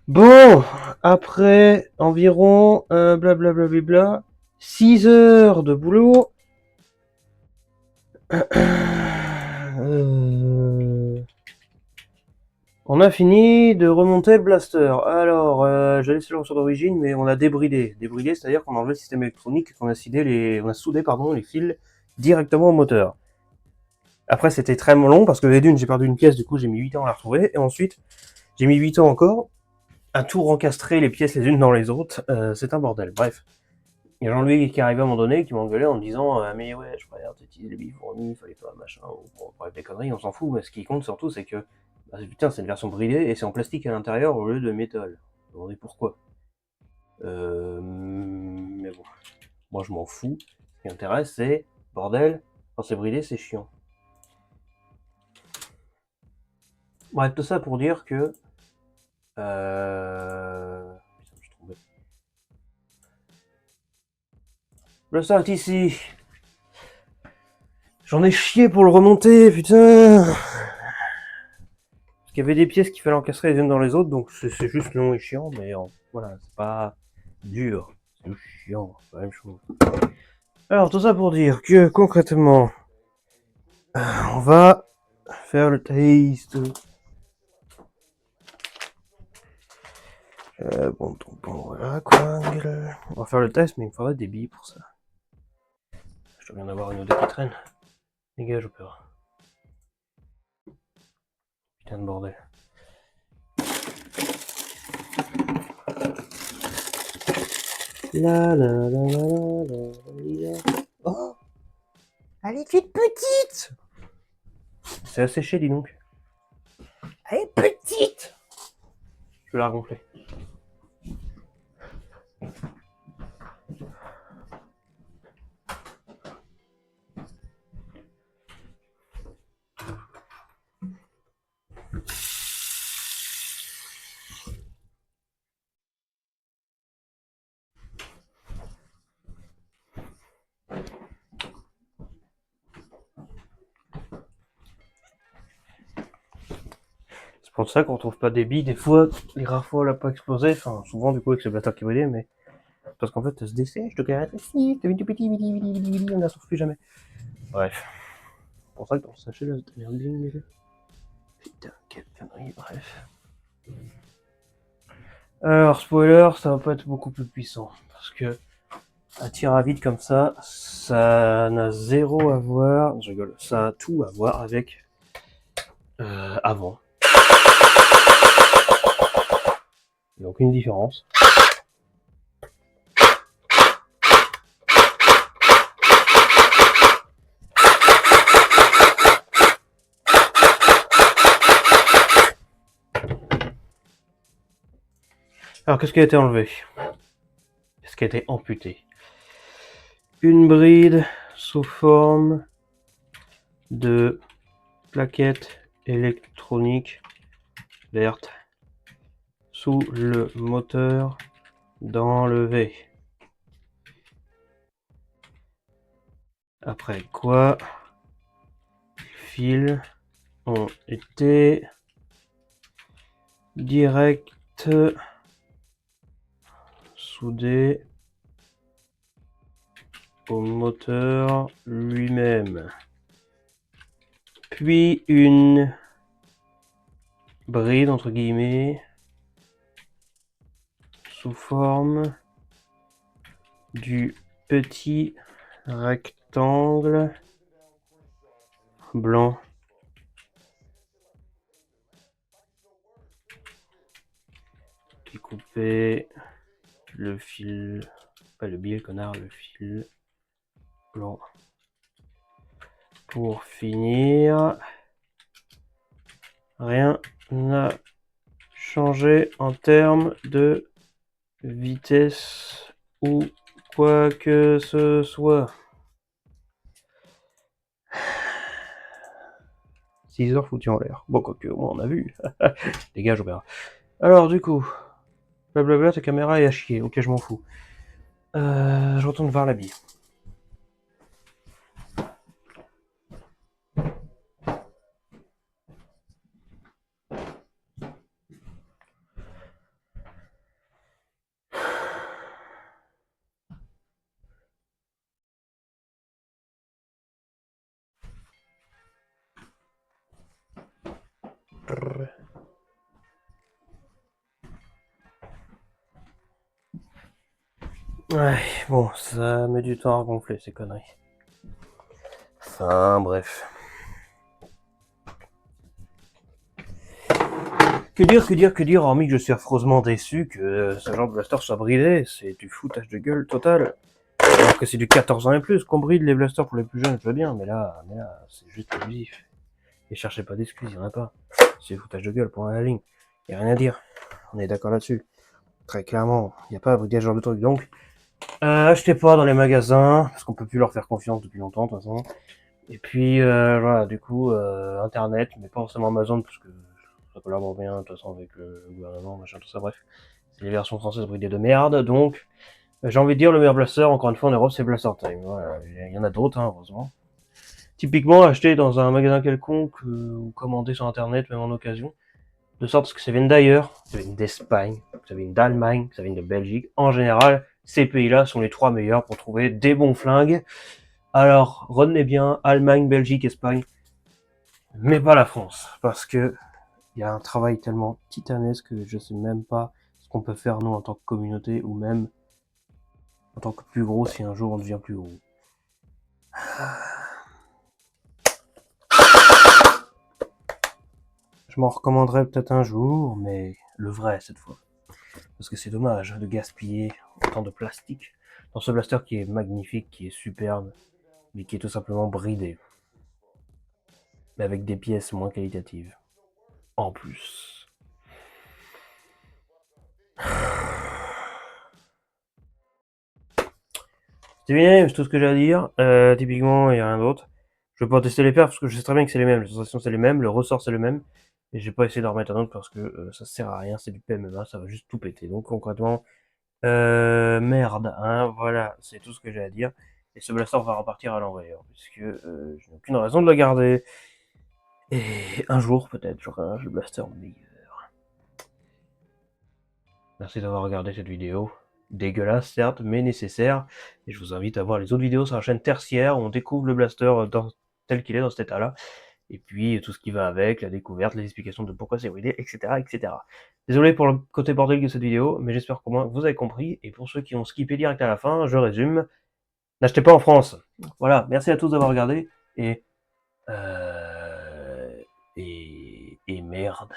Bon, après environ blablabla 6 heures de boulot, on a fini de remonter le blaster. Alors, j'ai laissé le ressort d'origine, mais on a débridé. Débridé, c'est-à-dire qu'on a enlevé le système électronique et qu'on a soudé les fils directement au moteur. Après, c'était très long parce que d'une, j'ai perdu une pièce, du coup, j'ai mis 8 ans à la retrouver. Et ensuite, j'ai mis 8 ans encore à tout rencastrer les pièces les unes dans les autres. C'est un bordel. Bref. Il y a Jean-Louis qui est arrivé à un moment donné, qui m'a engueulé en me disant mais ouais, je préfère utiliser les billes fournies, il fallait pas machin, ou bon, bref, des conneries, on s'en fout, mais ce qui compte surtout, c'est que putain, c'est une version bridée et c'est en plastique à l'intérieur au lieu de métal. Je me demandais pourquoi. Mais bon, moi je m'en fous. Ce qui m'intéresse, c'est bordel, quand c'est bridé, c'est chiant. Bref, tout ça pour dire que. Putain, je suis tombé. Le sac ici. J'en ai chié pour le remonter, putain. Parce qu'il y avait des pièces qu'il fallait encastrer les unes dans les autres, donc c'est juste long et chiant, mais voilà, c'est pas dur, c'est juste chiant, c'est la même chose. Alors tout ça pour dire que concrètement, on va faire le taste. Bon, voilà quoi. On va faire le test, mais il me faudrait des billes pour ça. Je dois bien avoir une ou deux qui traînent. Dégage, opéra. Putain de bordel. La la la la la la. Oh, elle est toute petite. C'est asséché, dis donc. Elle est petite. Je vais la gonfler. C'est pour ça qu'on trouve pas des billes, des fois, les rares fois, elle a pas explosé, enfin, souvent, du coup, avec le blaster qui brillait, mais parce qu'en fait, elle se dessèche, de caractère, si, t'as vu du petit, on ne la sauve plus jamais. Bref. C'est pour ça que dans le sachet, là, t'as l'air bien, déjà. Putain, quelle connerie, bref. Alors, spoiler, ça va pas être beaucoup plus puissant, parce que, un tir à vide comme ça n'a zéro à voir, je rigole, ça a tout à voir avec, avant. Il n'y a aucune différence. Alors, qu'est-ce qui a été enlevé? Qu'est-ce qui a été amputé? Une bride sous forme de plaquette électronique verte sous le moteur d'enlever. Après quoi, les fils ont été direct soudés au moteur lui-même. Puis une bride entre guillemets sous forme du petit rectangle blanc qui coupait le fil, pas le billet connard, le fil blanc. Pour finir, rien n'a changé en termes de vitesse ou quoi que ce soit. 6 heures foutues en l'air. Bon, quoique, au moins on a vu. Dégage, on verra. Alors, du coup, blablabla, ta caméra est à chier. Ok, je m'en fous. Je retourne voir la bille. Ouais, bon, ça met du temps à gonfler ces conneries. Enfin, bref. Que dire, hormis que je suis affreusement déçu que ce genre de blaster soit bridé, c'est du foutage de gueule total. Alors que c'est du 14 ans et plus, qu'on bride les blasters pour les plus jeunes, je veux bien, mais là c'est juste abusif. Et cherchez pas d'excuses, y'en a pas. C'est foutage de gueule pour la ligne. Y a rien à dire. On est d'accord là-dessus. Très clairement, y a pas à brider ce genre de truc. Donc, achetez pas dans les magasins, parce qu'on peut plus leur faire confiance depuis longtemps, de toute façon. Et puis, voilà, du coup, Internet, mais pas forcément Amazon, parce que ça collabore bien, de toute façon, avec le gouvernement, machin, tout ça, bref. C'est les versions françaises bridées de merde, donc, j'ai envie de dire, le meilleur blaster, encore une fois, en Europe, c'est Blaster Time. Voilà, il y en a d'autres, hein, heureusement. Typiquement, acheter dans un magasin quelconque, ou commander sur Internet, même en occasion, de sorte que ça vienne d'ailleurs, que ça vienne d'Espagne, que ça vienne d'Allemagne, que ça vienne de Belgique. En général, ces pays-là sont les trois meilleurs pour trouver des bons flingues. Alors, retenez bien, Allemagne, Belgique, Espagne, mais pas la France, parce que il y a un travail tellement titanesque que je sais même pas ce qu'on peut faire nous en tant que communauté, ou même en tant que plus gros si un jour on devient plus gros. Je m'en recommanderais peut-être un jour, mais le vrai cette fois. Parce que c'est dommage de gaspiller autant de plastique dans ce blaster qui est magnifique, qui est superbe, mais qui est tout simplement bridé. Mais avec des pièces moins qualitatives. En plus. C'est bien, c'est tout ce que j'ai à dire. Typiquement, il n'y a rien d'autre. Je vais pas tester les perfs parce que je sais très bien que c'est les mêmes. Les sensations c'est les mêmes, le ressort c'est le même. Et j'ai pas essayé d'en remettre un autre parce que ça sert à rien, c'est du PMMA, ça va juste tout péter. Donc concrètement, merde, hein, voilà, c'est tout ce que j'ai à dire. Et ce blaster va repartir à l'envers, puisque je n'ai aucune raison de le garder. Et un jour, peut-être, j'aurai un jeu blaster meilleur. Merci d'avoir regardé cette vidéo. Dégueulasse, certes, mais nécessaire. Et je vous invite à voir les autres vidéos sur la chaîne tertiaire où on découvre le blaster tel qu'il est dans cet état-là. Et puis tout ce qui va avec, la découverte, les explications de pourquoi c'est bridé, etc., etc. Désolé pour le côté bordel de cette vidéo, mais j'espère qu'au moins vous avez compris. Et pour ceux qui ont skippé direct à la fin, je résume. N'achetez pas en France. Voilà, merci à tous d'avoir regardé. Et... Et merde.